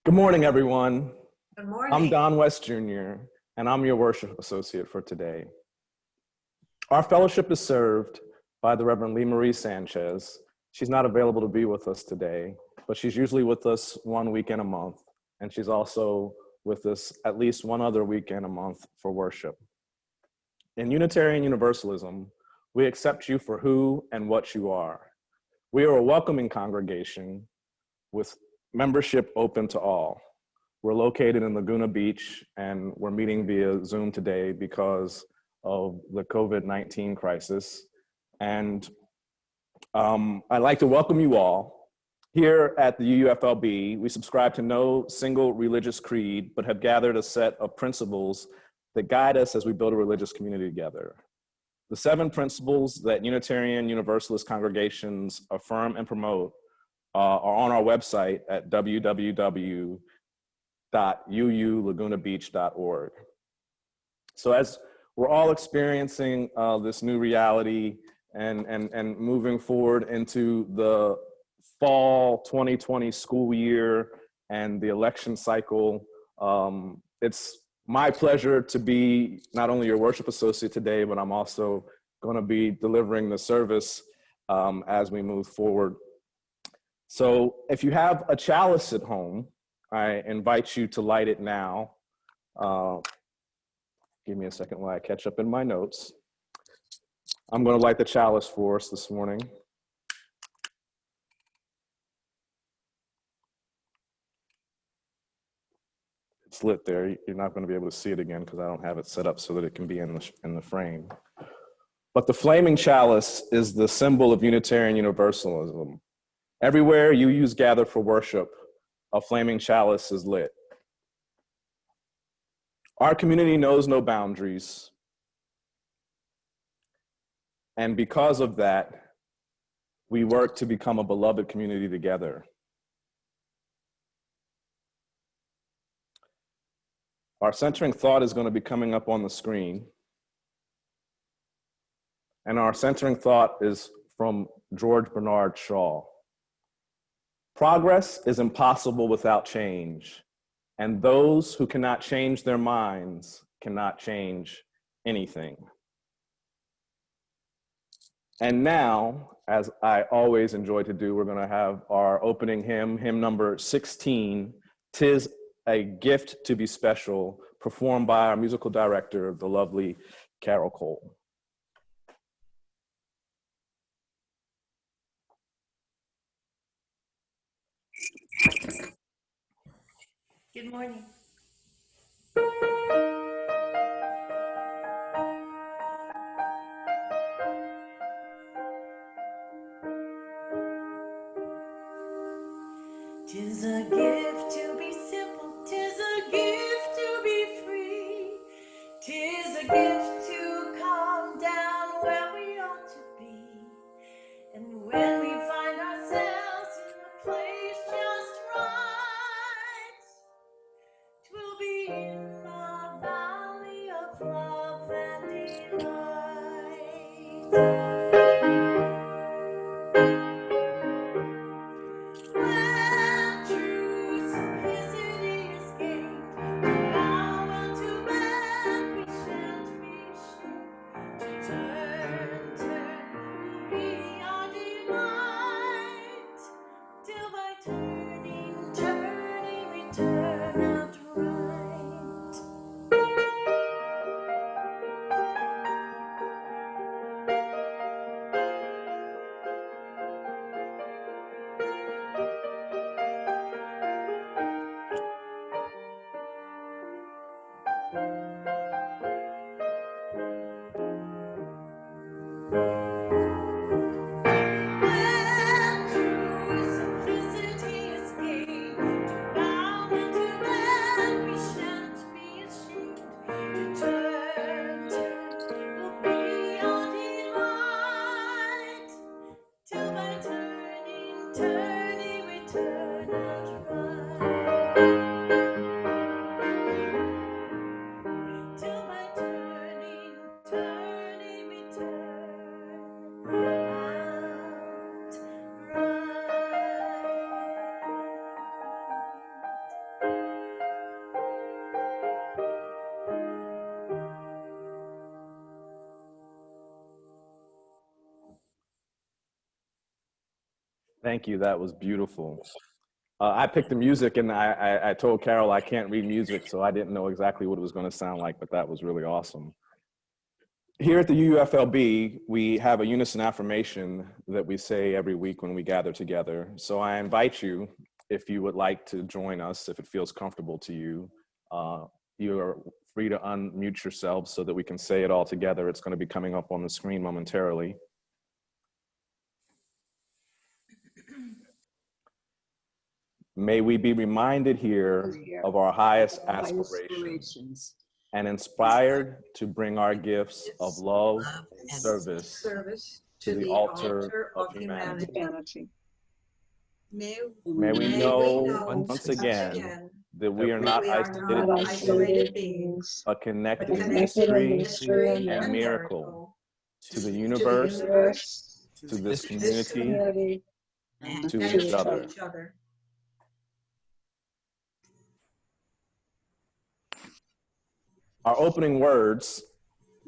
Good morning, everyone. Good morning. I'm Don West Jr., and I'm your worship associate for today. Our fellowship is served by the Reverend Lee Marie Sanchez. She's not available to be with us today, but she's usually with us one weekend a month, and she's also with us at least one other weekend a month for worship. In Unitarian Universalism, we accept you for who and what you are. We are a welcoming congregation with membership open to all. We're located in Laguna Beach, and we're meeting via Zoom today because of the COVID-19 crisis. And I'd like to welcome you all. Here at the UUFLB, we subscribe to no single religious creed, but have gathered a set of principles that guide us as we build a religious community together. The 7 principles that Unitarian Universalist congregations affirm and promote are on our website at www.uulagunabeach.org. So as we're all experiencing this new reality and moving forward into the fall 2020 school year and the election cycle, it's my pleasure to be not only your worship associate today, but I'm also going to be delivering the service as we move forward. So if you have a chalice at home, I invite you to light it now. Give me a second while I catch up in my notes. I'm going to light the chalice for us this morning. It's lit there. You're not going to be able to see it again because I don't have it set up so that it can be in the frame. But the flaming chalice is the symbol of Unitarian Universalism. Everywhere UUs gather for worship, a flaming chalice is lit. Our community knows no boundaries. And because of that, we work to become a beloved community together. Our centering thought is going to be coming up on the screen. And our centering thought is from George Bernard Shaw. Progress is impossible without change, and those who cannot change their minds cannot change anything. And now, as I always enjoy to do, we're going to have our opening hymn, hymn number 16, "'Tis a Gift to Be Special," performed by our musical director, the lovely Carole. Good morning. Tis a gift to be simple, tis a gift to be free, tis a gift to calm down where we ought to be, and when we find ourselves in a place just right, 'twill be in the valley of love and delight. Where true simplicity is gained, to bow unto man we shan't be ashamed. To turn will be our delight, till by turning we turn out right. Where true simplicity is gained, to bow unto man we shan't be ashamed. To turn will be our delight, till by turning we turn out right. Till by turning we turn out right. Thank you. That was beautiful. I picked the music and I told Carole I can't read music, so I didn't know exactly what it was going to sound like, but that was really awesome. Here at the UUFLB, we have a unison affirmation that we say every week when we gather together. So I invite you, if you would like to join us, if it feels comfortable to you, you are free to unmute yourselves so that we can say it all together. It's going to be coming up on the screen momentarily. May we be reminded here of our highest aspirations and inspired to bring our gifts of love and service to the altar of humanity. May we know once again that we are not isolated beings, but connected in mystery and miracle to the universe, to this community, and to each other. Our opening words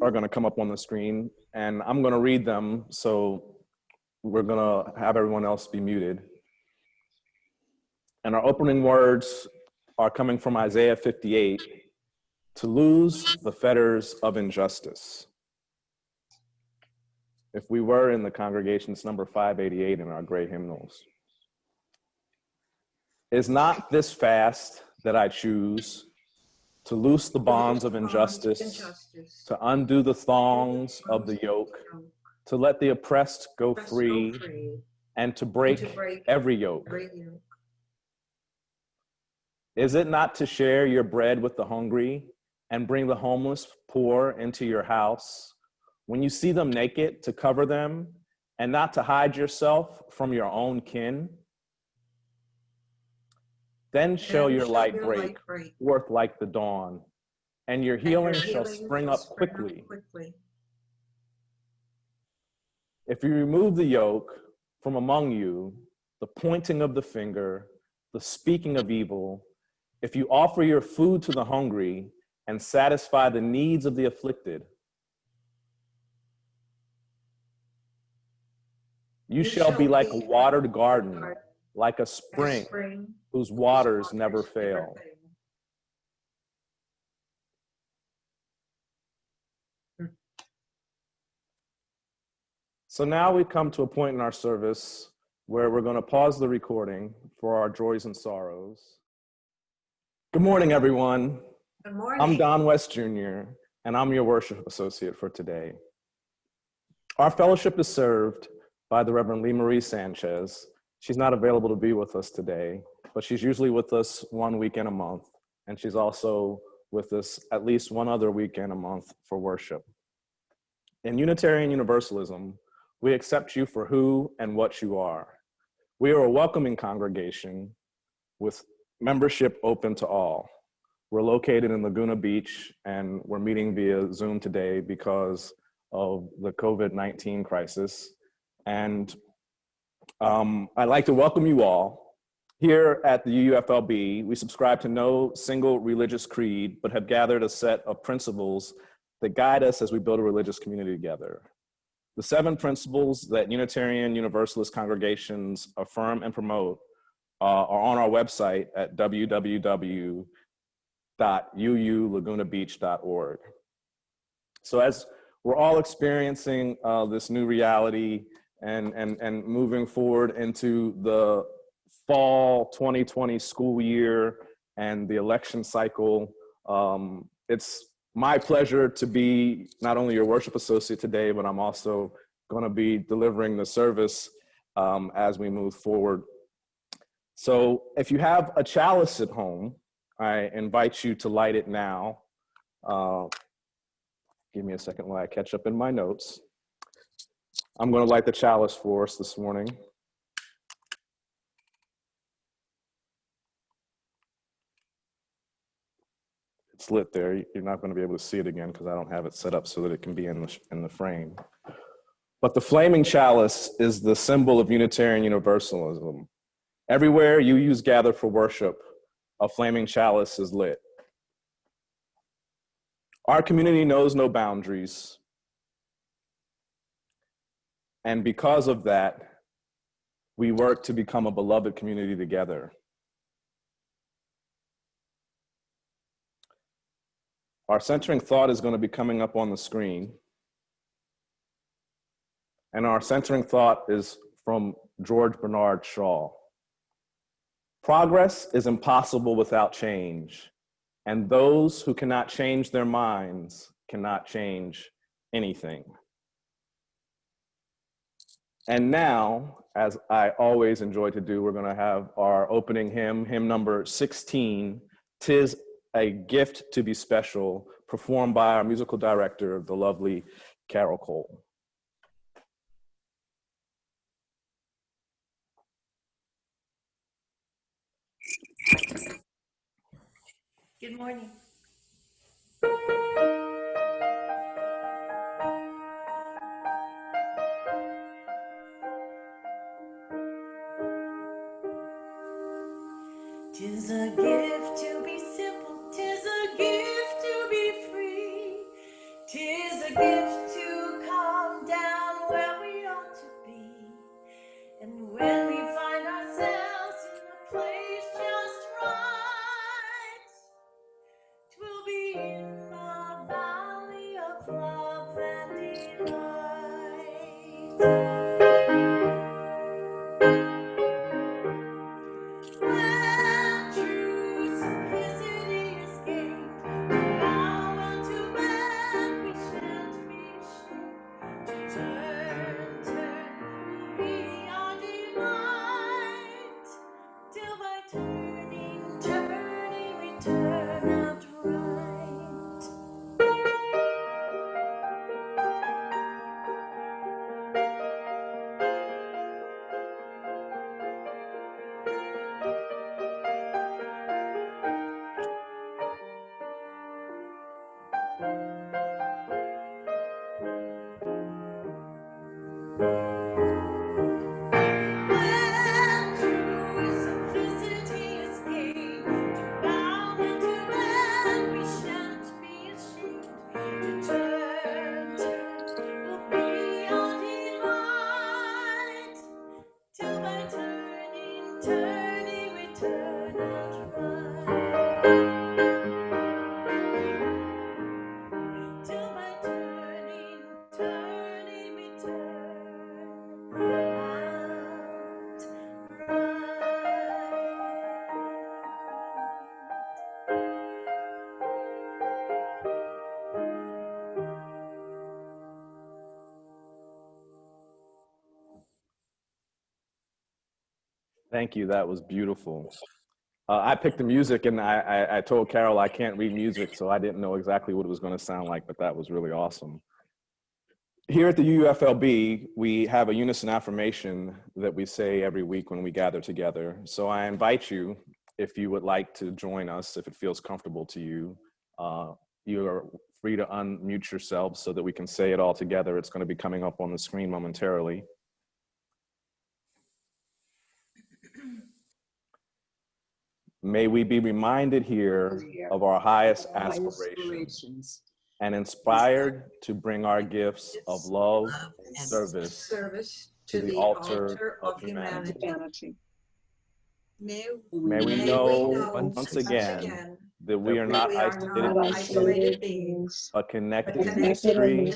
are going to come up on the screen, and I'm going to read them, so we're going to have everyone else be muted. And our opening words are coming from Isaiah 58, to lose the fetters of injustice. If we were in the congregation, it's number 588 in our gray hymnals. Is not this fast that I choose to loose the bonds of injustice, to undo the thongs of the yoke, to let the oppressed go free, and to break every yoke? Is it not to share your bread with the hungry and bring the homeless poor into your house? When you see them naked, to cover them and not to hide yourself from your own kin? Then shall your light break forth like the dawn, and your healing shall spring up quickly. If you remove the yoke from among you, the pointing of the finger, the speaking of evil, if you offer your food to the hungry and satisfy the needs of the afflicted, you shall be like a watered garden, like a spring whose waters never fail. So now we come to a point in our service where we're going to pause the recording for our joys and sorrows. Good morning, everyone. Good morning. I'm Don West Jr., and I'm your worship associate for today. Our fellowship is served by the Reverend Lee Marie Sanchez. She's not available to be with us today, but she's usually with us one weekend a month, and she's also with us at least one other weekend a month for worship. In Unitarian Universalism, we accept you for who and what you are. We are a welcoming congregation with membership open to all. We're located in Laguna Beach, and we're meeting via Zoom today because of the COVID-19 crisis. And I'd like to welcome you all. Here at the UUFLB, we subscribe to no single religious creed, but have gathered a set of principles that guide us as we build a religious community together. The 7 principles that Unitarian Universalist congregations affirm and promote are on our website at www.uulagunabeach.org. So as we're all experiencing this new reality and moving forward into the fall 2020 school year and the election cycle, it's my pleasure to be not only your worship associate today, but I'm also going to be delivering the service as we move forward. So if you have a chalice at home, I invite you to light it now. Give me a second while I catch up in my notes. I'm going to light the chalice for us this morning. It's lit there. You're not going to be able to see it again because I don't have it set up so that it can be in the frame. But the flaming chalice is the symbol of Unitarian Universalism. Everywhere UUs gather for worship, a flaming chalice is lit. Our community knows no boundaries. And because of that, we work to become a beloved community together. Our centering thought is going to be coming up on the screen. And our centering thought is from George Bernard Shaw. Progress is impossible without change, and those who cannot change their minds cannot change anything. And now, as I always enjoy to do, we're going to have our opening hymn, hymn number 16, "'Tis a Gift to Be Special," performed by our musical director, the lovely Carole. Good morning. Tis a gift to be simple, tis a gift to be free, tis a gift to calm down where we ought to be. And when we find ourselves in a place just right, 'twill be in the valley of love and delight. When true simplicity is gained, to bow unto man we shan't be ashamed. To turn will be our delight, till by turning we turn out right. When true simplicity is gained, to bow unto man we shan't be ashamed. To turn will be our delight, till by turning we turn out right. Till by turning we turn out right. Thank you, that was beautiful. I picked the music and I told Carole I can't read music, so I didn't know exactly what it was going to sound like, but that was really awesome. Here at the UUFLB, we have a unison affirmation that we say every week when we gather together. So I invite you, if you would like to join us, if it feels comfortable to you, you are free to unmute yourselves so that we can say it all together. It's going to be coming up on the screen momentarily. May we be reminded here of our highest aspirations and inspired to bring our gifts of love and service to the altar of humanity. May we know once again that we are not isolated beings, but connected mystery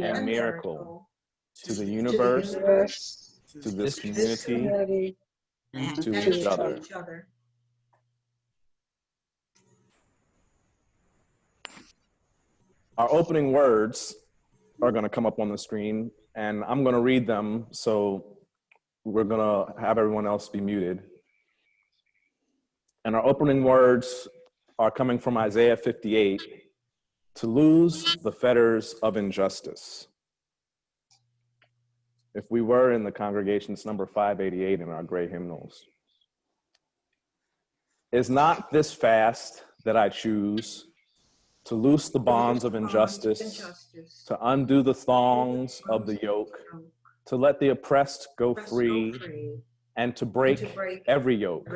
and miracle to the universe, to this community, and to each other. Our opening words are going to come up on the screen, and I'm going to read them, so we're going to have everyone else be muted. And our opening words are coming from Isaiah 58, "To lose the fetters of injustice." If we were in the congregation, it's number 588 in our gray hymnals. "Is not this fast that I choose, to loose the bonds of injustice, to undo the thongs of the yoke, to let the oppressed go free, and to break every yoke?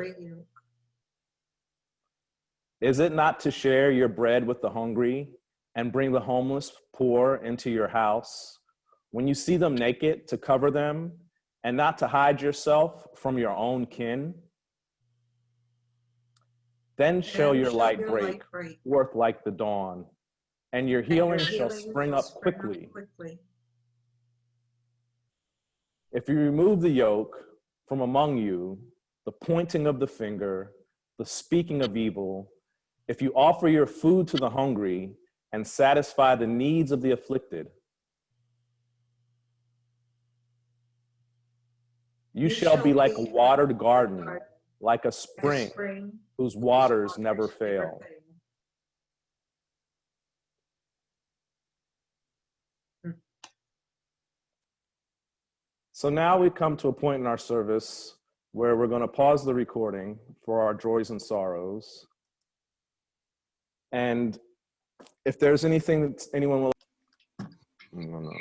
Is it not to share your bread with the hungry and bring the homeless poor into your house? When you see them naked, to cover them and not to hide yourself from your own kin, then shall your light break forth like the dawn, and your healing shall spring up quickly. If you remove the yoke from among you, the pointing of the finger, the speaking of evil, if you offer your food to the hungry and satisfy the needs of the afflicted, you shall be like a watered garden, like a spring whose waters never fail. So now we come to a point in our service where we're going to pause the recording for our joys and sorrows. And if there's anything that anyone will... No.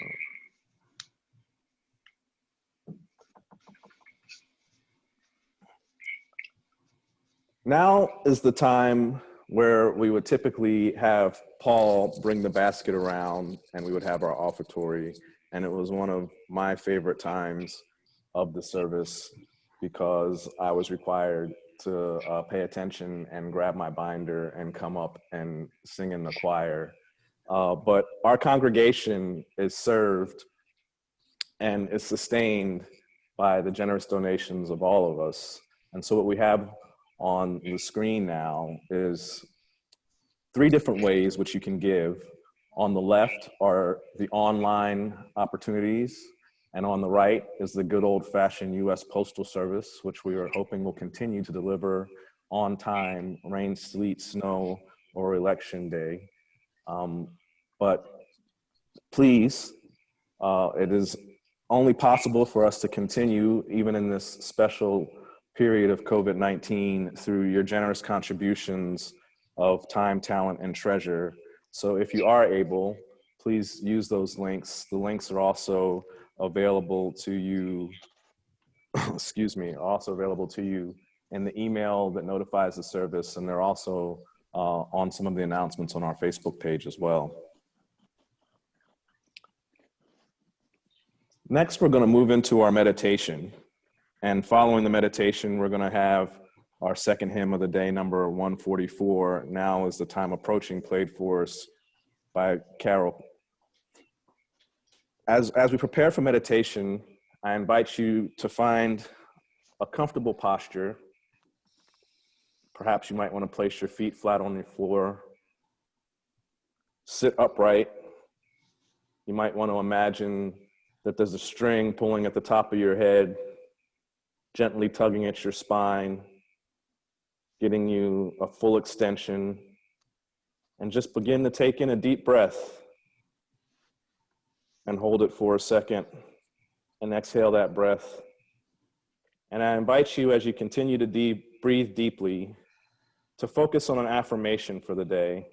Now is the time where we would typically have Paul bring the basket around and we would have our offertory. And it was one of my favorite times of the service because I was required to pay attention and grab my binder and come up and sing in the choir. But our congregation is served and is sustained by the generous donations of all of us. And so what we have on the screen now is 3 different ways which you can give. On the left are the online opportunities, and on the right is the good old-fashioned U.S. Postal Service, which we are hoping will continue to deliver on time, rain, sleet, snow, or election day. But please, it is only possible for us to continue, even in this special period of COVID-19, through your generous contributions of time, talent, and treasure. So if you are able, please use those links. The links are also available to you, excuse me, also available to you in the email that notifies the service, and they're also on some of the announcements on our Facebook page as well. Next, we're going to move into our meditation. And following the meditation, we're going to have our second hymn of the day, number 144, Now is the Time Approaching, played for us by Carole. As we prepare for meditation, I invite you to find a comfortable posture. Perhaps you might want to place your feet flat on the floor. Sit upright. You might want to imagine that there's a string pulling at the top of your head, gently tugging at your spine, getting you a full extension, and just begin to take in a deep breath and hold it for a second and exhale that breath. And I invite you, as you continue to breathe deeply, to focus on an affirmation for the day.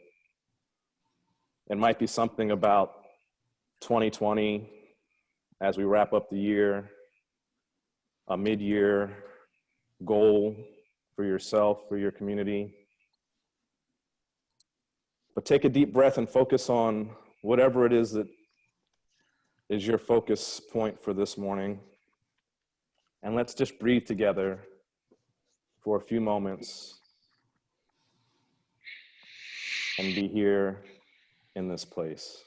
It might be something about 2020 as we wrap up the year, a mid-year goal for yourself, for your community. But take a deep breath and focus on whatever it is that is your focus point for this morning. And let's just breathe together for a few moments and be here in this place.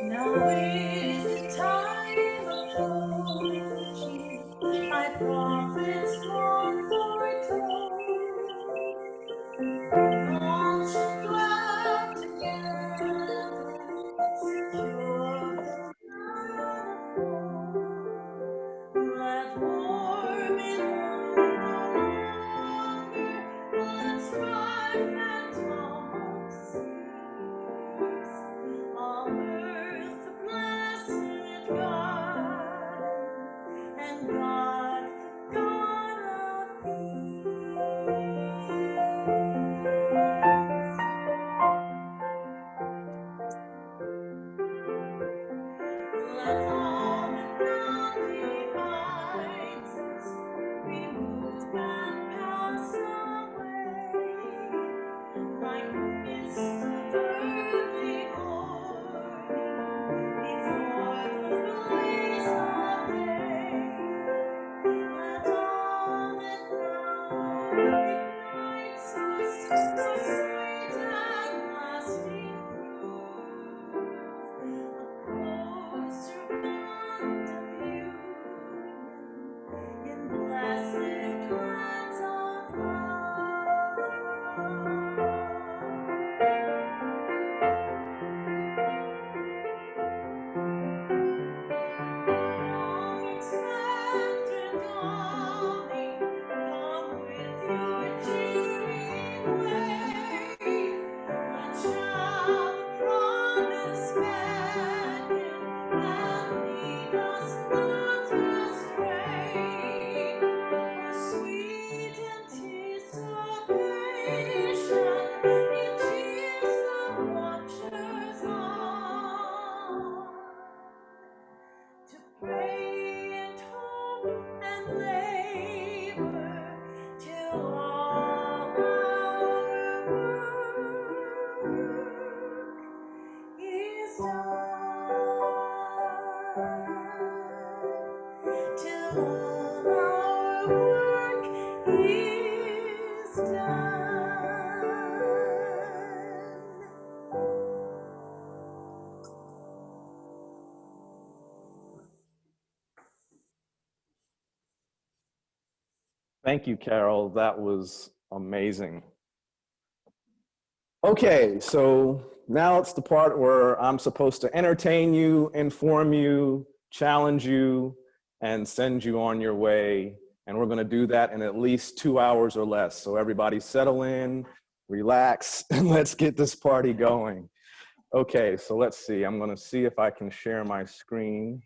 Now is the time approaching, my prophets long foretold. All shall dwell together, secure the night of war. Let warm Thank you, Carole. That was amazing. Okay, so now it's the part where I'm supposed to entertain you, inform you, challenge you, and send you on your way. And we're gonna do that in at least 2 hours or less. So everybody settle in, relax, and let's get this party going. Okay, so let's see. I'm gonna see if I can share my screen.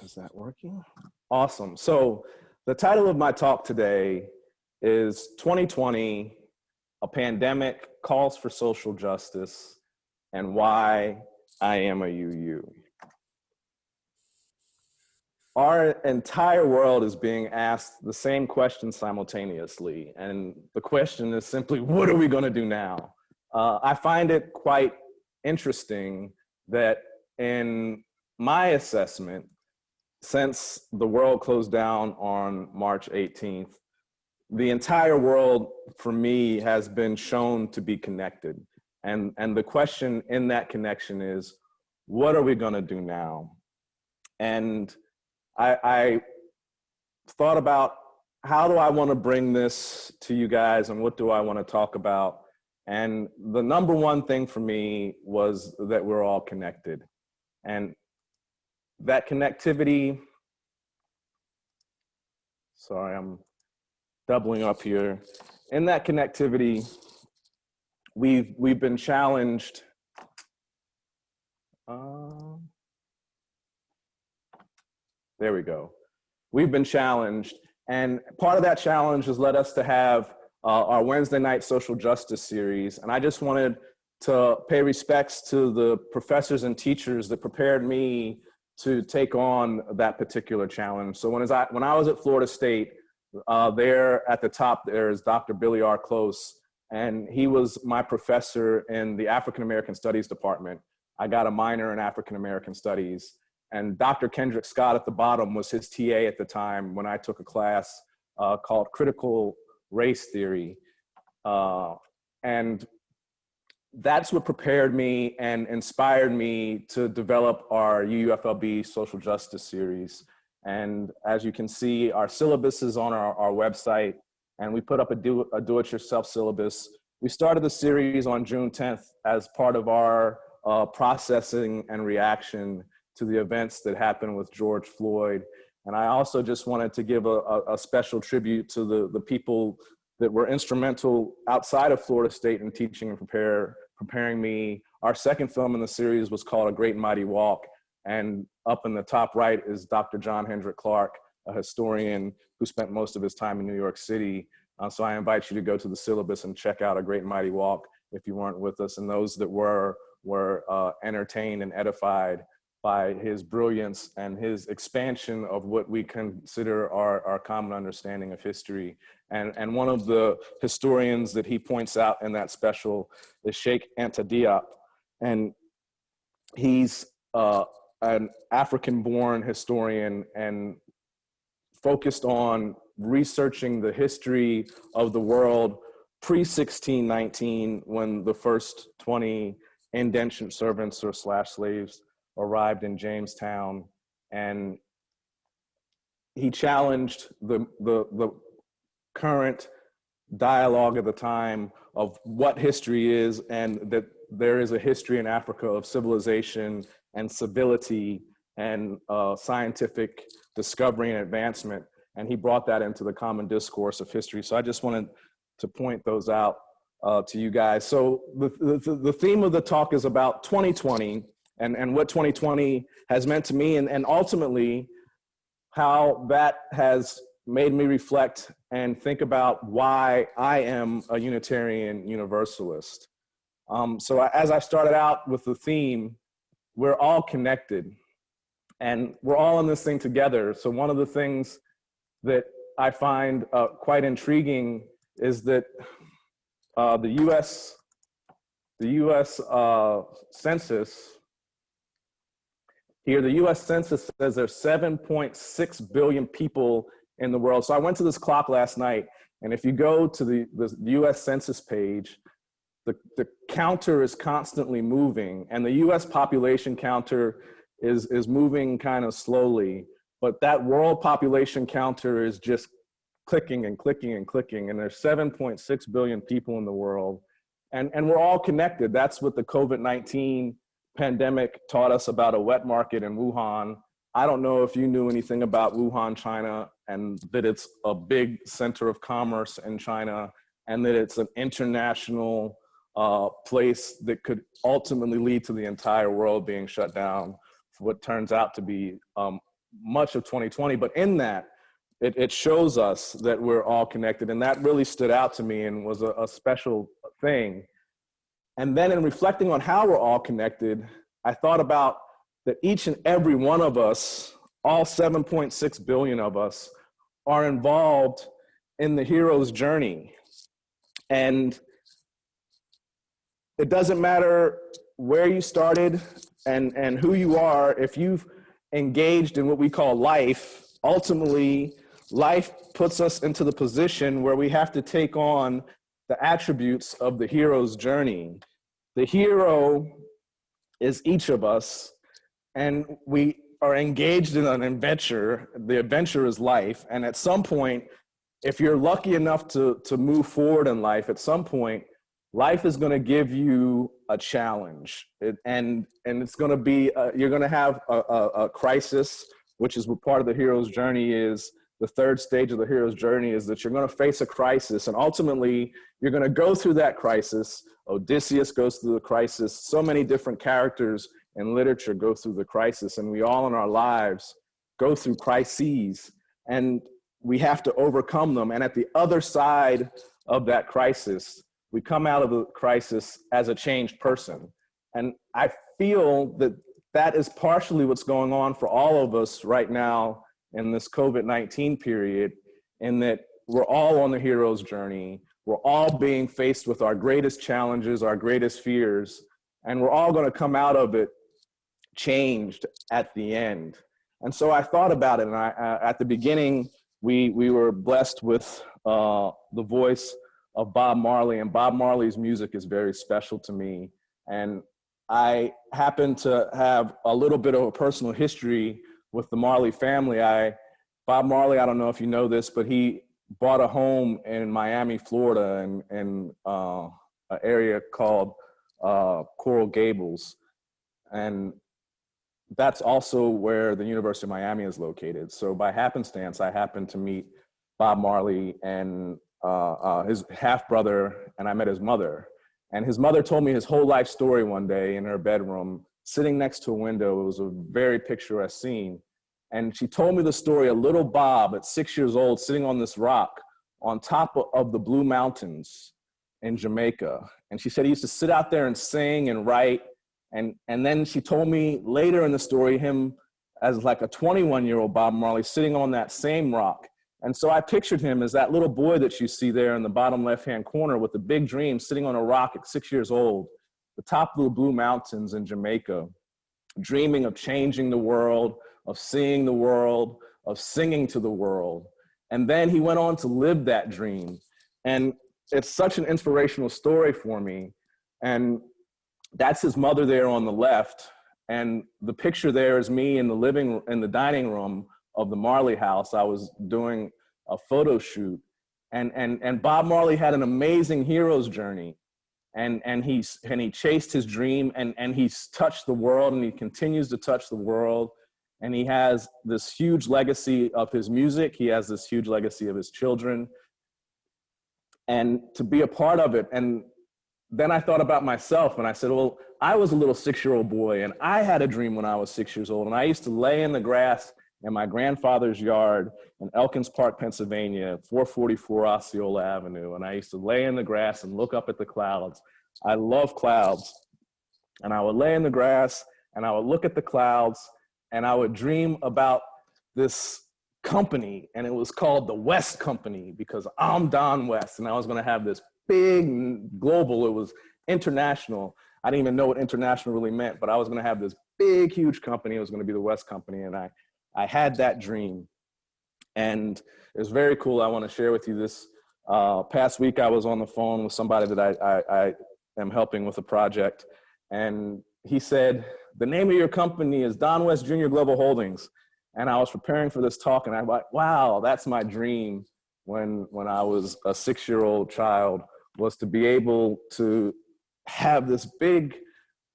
Is that working? Awesome. So the title of my talk today is 2020, A Pandemic Calls for Social Justice and Why I Am a UU. Our entire world is being asked the same question simultaneously. And the question is simply, what are we going to do now? I find it quite interesting that in my assessment, since the world closed down on March 18th, the entire world for me has been shown to be connected. And the question in that connection is, what are we going to do now? And I thought about, how do I want to bring this to you guys and what do I want to talk about? And the number one thing for me was that we're all connected. And that connectivity, sorry, I'm doubling up here. In that connectivity, we've been challenged. There we go. We've been challenged, and part of that challenge has led us to have our Wednesday night social justice series. And I just wanted to pay respects to the professors and teachers that prepared me to take on that particular challenge. So when I was at Florida State, there at the top there is Dr. Billy R. Close, and he was my professor in the African American Studies department. I got a minor in African American Studies, and Dr. Kendrick Scott at the bottom was his TA at the time when I took a class called Critical Race Theory. And that's what prepared me and inspired me to develop our UUFLB social justice series. And as you can see, our syllabus is on our website, and we put up a do-it-yourself syllabus. We started the series on June 10th as part of our processing and reaction to the events that happened with George Floyd. And I also just wanted to give a special tribute to the people that were instrumental outside of Florida State in teaching and preparing me. Our second film in the series was called A Great and Mighty Walk. And up in the top right is Dr. John Hendrick Clark, a historian who spent most of his time in New York City. So I invite you to go to the syllabus and check out A Great and Mighty Walk if you weren't with us. And those that were entertained and edified by his brilliance and his expansion of what we consider our common understanding of history. And one of the historians that he points out in that special is Sheikh Anta Diop. And he's an African-born historian and focused on researching the history of the world pre-1619, when the first 20 indentured servants or slaves arrived in Jamestown. And he challenged the current dialogue of the time of what history is, and that there is a history in Africa of civilization and civility and scientific discovery and advancement. And he brought that into the common discourse of history. So I just wanted to point those out to you guys. So the theme of the talk is about 2020 and what 2020 has meant to me, and ultimately how that has made me reflect and think about why I am a Unitarian Universalist. So as I started out with the theme, we're all connected and we're all in this thing together. So one of the things that I find quite intriguing is that the US Census, here, the US Census says there's 7.6 billion people in the world. So I went to this clock last night, And if you go to the US Census page, the counter is constantly moving, and the US population counter is moving kind of slowly, but that world population counter is just clicking and clicking and clicking, and there's 7.6 billion people in the world, and we're all connected. That's what the COVID-19 pandemic taught us about a wet market in Wuhan. I don't know if you knew anything about Wuhan, China, and that it's a big center of commerce in China, and that it's an international place that could ultimately lead to the entire world being shut down for what turns out to be much of 2020. But in that, it shows us that we're all connected. And that really stood out to me and was a special thing. And then in reflecting on how we're all connected, I thought about that each and every one of us, all 7.6 billion of us, are involved in the hero's journey. And it doesn't matter where you started and who you are, if you've engaged in what we call life, ultimately, life puts us into the position where we have to take on the attributes of the hero's journey. The hero is each of us, and we are engaged in an adventure. The adventure is life, and at some point, if you're lucky enough to move forward in life, at some point, life is going to give you a challenge, and it's going to be, you're going to have a crisis, which is what part of the hero's journey is. The third stage of the hero's journey is that you're going to face a crisis, and ultimately you're going to go through that crisis. Odysseus goes through the crisis. So many different characters in literature go through the crisis, and we all in our lives go through crises, and we have to overcome them. And at the other side of that crisis, we come out of the crisis as a changed person. And I feel that that is partially what's going on for all of us right now in this COVID-19 period, in that we're all on the hero's journey. We're all being faced with our greatest challenges, our greatest fears, and we're all going to come out of it changed at the end. And so I thought about it, and at the beginning, we were blessed with the voice of Bob Marley, and Bob Marley's music is very special to me. And I happen to have a little bit of a personal history with the Marley family. Bob Marley, I don't know if you know this, but he bought a home in Miami, Florida, in an area called Coral Gables. And that's also where the University of Miami is located. So by happenstance, I happened to meet Bob Marley and his half-brother, and I met his mother. And his mother told me his whole life story one day in her bedroom, sitting next to a window. It was a very picturesque scene. And she told me the story of little Bob at 6 years old, sitting on this rock on top of the Blue Mountains in Jamaica. And she said he used to sit out there and sing and write. And then she told me later in the story, him as like a 21-year-old Bob Marley sitting on that same rock. And so I pictured him as that little boy that you see there in the bottom left-hand corner with the big dream, sitting on a rock at 6 years old, the top of the Blue Mountains in Jamaica, dreaming of changing the world, of seeing the world, of singing to the world. And then he went on to live that dream. And it's such an inspirational story for me. And that's his mother there on the left. And the picture there is me in the dining room of the Marley house. I was doing a photo shoot. And Bob Marley had an amazing hero's journey. And he chased his dream, and he's touched the world, and he continues to touch the world. And he has this huge legacy of his music. He has this huge legacy of his children. And to be a part of it. And then I thought about myself, and I said, well, I was a little 6-year-old boy, and I had a dream when I was 6 years old. And I used to lay in the grass in my grandfather's yard in Elkins Park, Pennsylvania, 444 Osceola Avenue. And I used to lay in the grass and look up at the clouds. I love clouds. And I would lay in the grass and I would look at the clouds and I would dream about this company. And it was called the West Company because I'm Don West. And I was going to have this big global, it was international. I didn't even know what international really meant, but I was going to have this big, huge company. It was going to be the West Company. And I had that dream, and it was very cool. I want to share with you this Past week, I was on the phone with somebody that I am helping with a project, and he said, the name of your company is Don West Jr. Global Holdings. And I was preparing for this talk, and I'm like, wow, that's my dream when I was a 6-year-old child, was to be able to have this big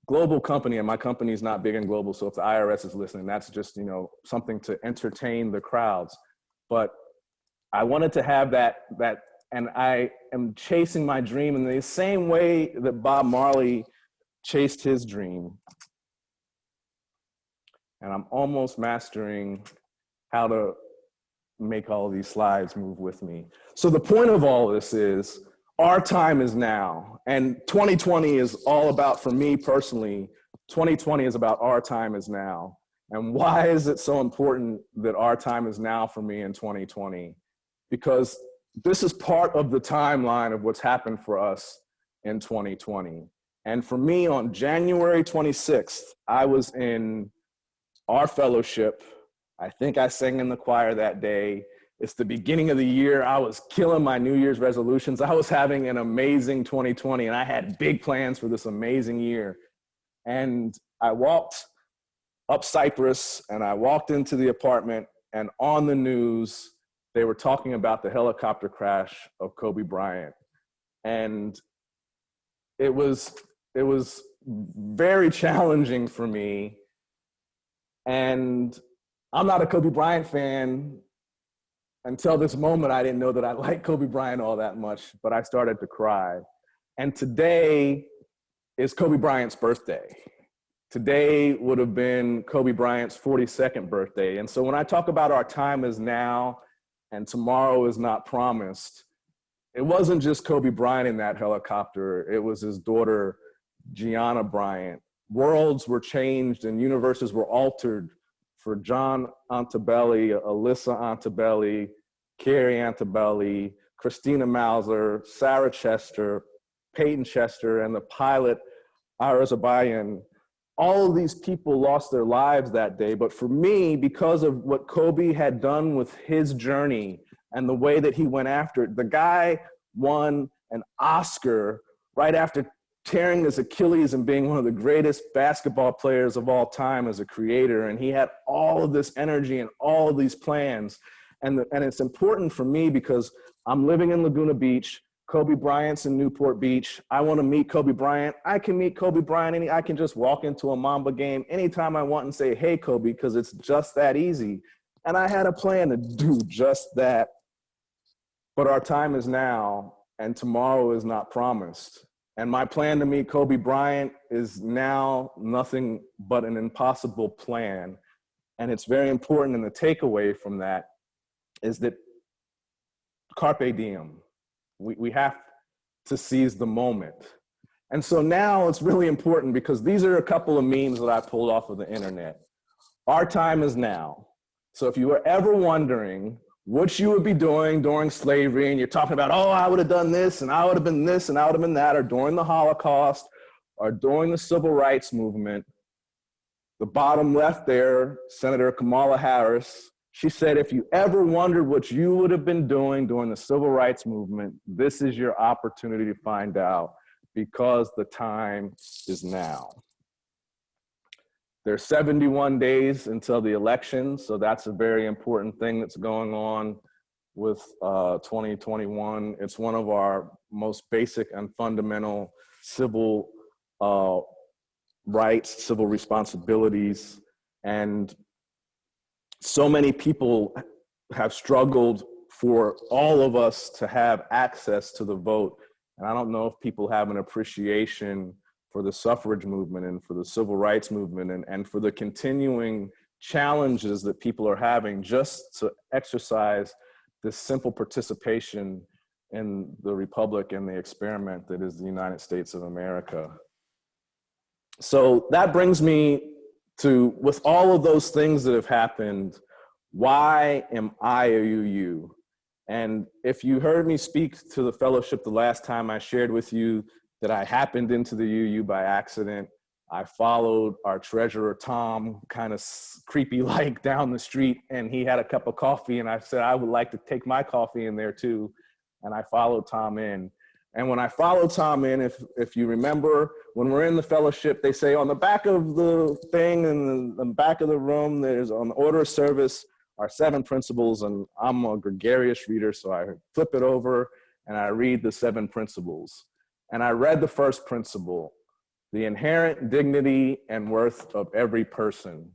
global company. And my company is not big and global, so if the IRS is listening, that's just, you know, something to entertain the crowds. But I wanted to have that, and I am chasing my dream in the same way that Bob Marley chased his dream. And I'm almost mastering how to make all of these slides move with me. So the point of all this is, our time is now. And 2020 is all about, for me personally, 2020 is about our time is now. And why is it so important that our time is now for me in 2020? Because this is part of the timeline of what's happened for us in 2020. And for me, on January 26th, I was in our fellowship. I think I sang in the choir that day. It's the beginning of the year. I was killing my New Year's resolutions. I was having an amazing 2020, and I had big plans for this amazing year. And I walked up Cypress, and I walked into the apartment, and on the news, they were talking about the helicopter crash of Kobe Bryant. And it was very challenging for me. And I'm not a Kobe Bryant fan. Until this moment, I didn't know that I liked Kobe Bryant all that much, but I started to cry. And today is Kobe Bryant's birthday. Today would have been Kobe Bryant's 42nd birthday. And so when I talk about our time is now and tomorrow is not promised, it wasn't just Kobe Bryant in that helicopter. It was his daughter, Gianna Bryant. Worlds were changed and universes were altered for John Antebelli, Alyssa Antebelli, Carrie Antebelli, Christina Mauser, Sarah Chester, Peyton Chester, and the pilot, Ira Zabayan. All of these people lost their lives that day. But for me, because of what Kobe had done with his journey and the way that he went after it, the guy won an Oscar right after tearing his Achilles and being one of the greatest basketball players of all time as a creator. And he had all of this energy and all of these plans. And it's important for me because I'm living in Laguna Beach. Kobe Bryant's in Newport Beach. I want to meet Kobe Bryant. I can meet Kobe Bryant. I can just walk into a Mamba game anytime I want and say, hey, Kobe, because it's just that easy. And I had a plan to do just that. But our time is now, and tomorrow is not promised. And my plan to meet Kobe Bryant is now nothing but an impossible plan. And it's very important, and the takeaway from that is that carpe diem. We have to seize the moment. And so now it's really important because these are a couple of memes that I pulled off of the internet. Our time is now. So if you were ever wondering what you would be doing during slavery, and you're talking about, oh, I would have done this, and I would have been this, and I would have been that, or during the Holocaust, or during the Civil Rights Movement, the bottom left there, Senator Kamala Harris, she said, if you ever wondered what you would have been doing during the Civil Rights Movement, this is your opportunity to find out, because the time is now. There's 71 days until the election, so that's a very important thing that's going on with 2021. It's one of our most basic and fundamental civil rights, civil responsibilities, and so many people have struggled for all of us to have access to the vote. And I don't know if people have an appreciation for the suffrage movement and for the civil rights movement and for the continuing challenges that people are having just to exercise this simple participation in the republic and the experiment that is the United States of America. So that brings me to, with all of those things that have happened, why am I a UU? And if you heard me speak to the fellowship the last time, I shared with you that I happened into the UU by accident. I followed our treasurer, Tom, kind of creepy-like down the street, and he had a cup of coffee, and I said, I would like to take my coffee in there too. and I followed Tom in. And when I followed Tom in, if you remember, when we're in the fellowship, they say on the back of the thing in the back of the room, there's on the order of service are 7 principles, and I'm a gregarious reader, so I flip it over and I read the 7 principles. And I read the first principle, the inherent dignity and worth of every person.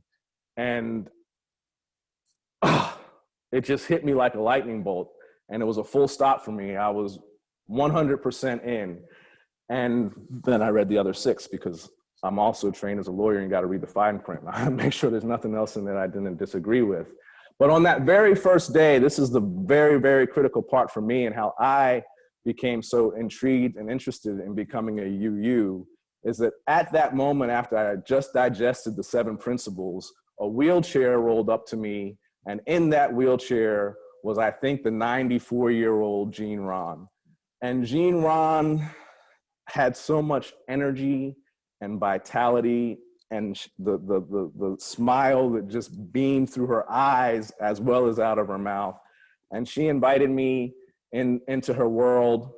And it just hit me like a lightning bolt, and it was a full stop for me. I was 100% in. And then I read the other 6 because I'm also trained as a lawyer and got to read the fine print. I make sure there's nothing else in there I didn't disagree with. But on that very first day, this is the very, very critical part for me and how I became so intrigued and interested in becoming a UU, is that at that moment, after I had just digested the 7 principles, a wheelchair rolled up to me, and in that wheelchair was, I think, the 94-year-old Jean Ron. And Jean Ron had so much energy and vitality, and the smile that just beamed through her eyes as well as out of her mouth. And she invited me into her world.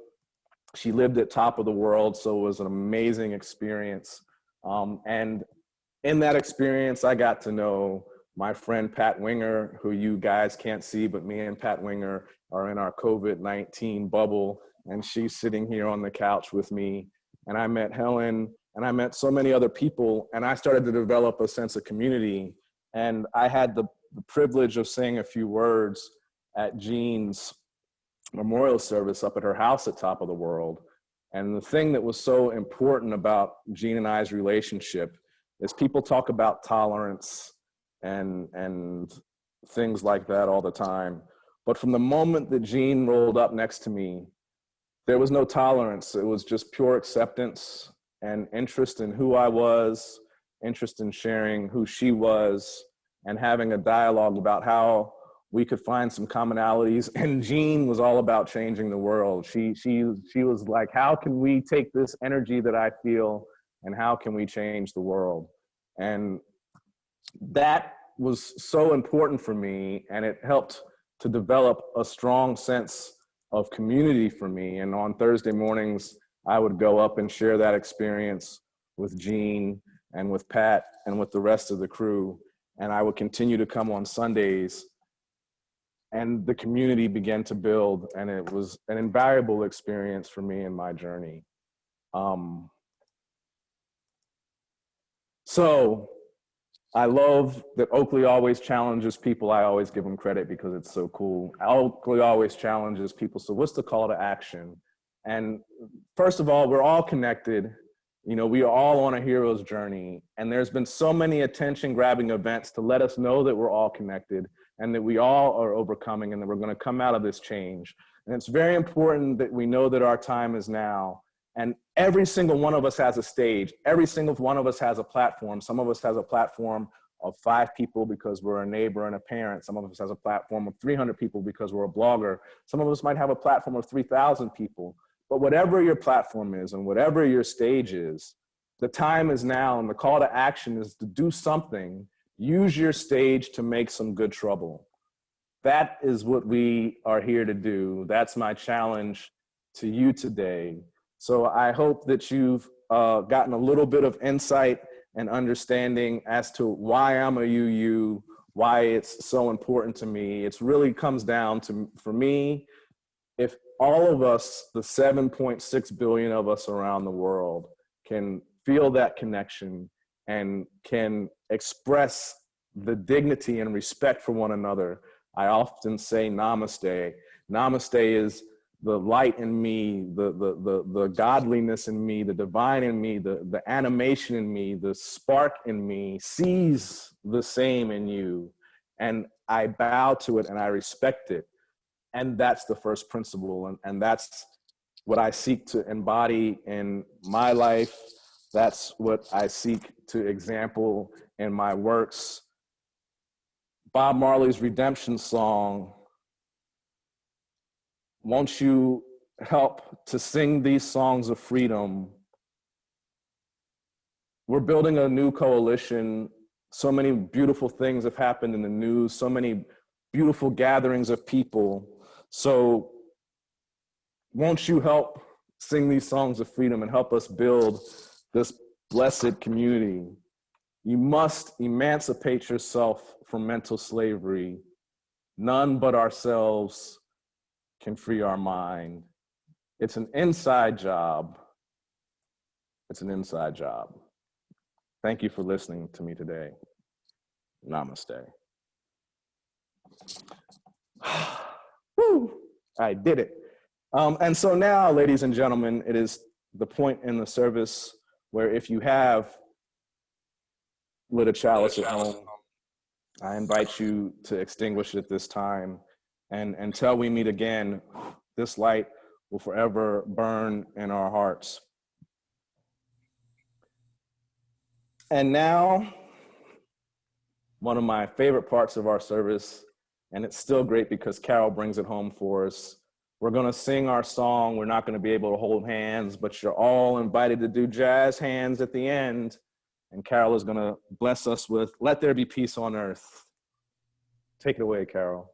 She lived at top of the world, so it was an amazing experience. And in that experience, I got to know my friend Pat Winger, who you guys can't see, but me and Pat Winger are in our COVID-19 bubble, and she's sitting here on the couch with me. And I met Helen, and I met so many other people, and I started to develop a sense of community. And I had the privilege of saying a few words at Jean's memorial service up at her house at Top of the World. And the thing that was so important about Jean and I's relationship is people talk about tolerance and things like that all the time. But from the moment that Jean rolled up next to me, there was no tolerance. It was just pure acceptance and interest in who I was, interest in sharing who she was, and having a dialogue about how we could find some commonalities. And Jean was all about changing the world. She was like, how can we take this energy that I feel and how can we change the world? And that was so important for me, and it helped to develop a strong sense of community for me. And on Thursday mornings, I would go up and share that experience with Jean and with Pat and with the rest of the crew. And I would continue to come on Sundays, and the community began to build, and it was an invaluable experience for me in my journey. So I love that Oakley always challenges people. I always give them credit because it's so cool. Oakley always challenges people. So what's the call to action? And first of all, we're all connected. You know, we are all on a hero's journey. And there's been so many attention-grabbing events to let us know that we're all connected and that we all are overcoming and that we're going to come out of this change. And it's very important that we know that our time is now. And every single one of us has a stage. Every single one of us has a platform. Some of us has a platform of 5 people because we're a neighbor and a parent. Some of us has a platform of 300 people because we're a blogger. Some of us might have a platform of 3,000 people. But whatever your platform is and whatever your stage is, the time is now, and the call to action is to do something. Use your stage to make some good trouble. That is what we are here to do. That's my challenge to you today. So I hope that you've gotten a little bit of insight and understanding as to why I'm a UU, why it's so important to me. It really comes down to, for me, if all of us, the 7.6 billion of us around the world, can feel that connection and can express the dignity and respect for one another. I often say namaste. Namaste is the light in me, the godliness in me, the divine in me, the animation in me, the spark in me sees the same in you. And I bow to it and I respect it. And that's the first principle. And that's what I seek to embody in my life. That's what I seek to example in my works. Bob Marley's redemption song, won't you help to sing these songs of freedom? We're building a new coalition. So many beautiful things have happened in the news, so many beautiful gatherings of people. So won't you help sing these songs of freedom and help us build this blessed community? You must emancipate yourself from mental slavery. None but ourselves can free our mind. It's an inside job. It's an inside job. Thank you for listening to me today. Namaste. Woo, I did it. And so now, ladies and gentlemen, it is the point in the service where if you have lit a chalice at home, I invite you to extinguish it this time. And until we meet again, this light will forever burn in our hearts. And now, one of my favorite parts of our service, and it's still great because Carole brings it home for us. We're gonna sing our song. We're not gonna be able to hold hands, but you're all invited to do jazz hands at the end. And Carole is gonna bless us with "Let There Be Peace on Earth." Take it away, Carole.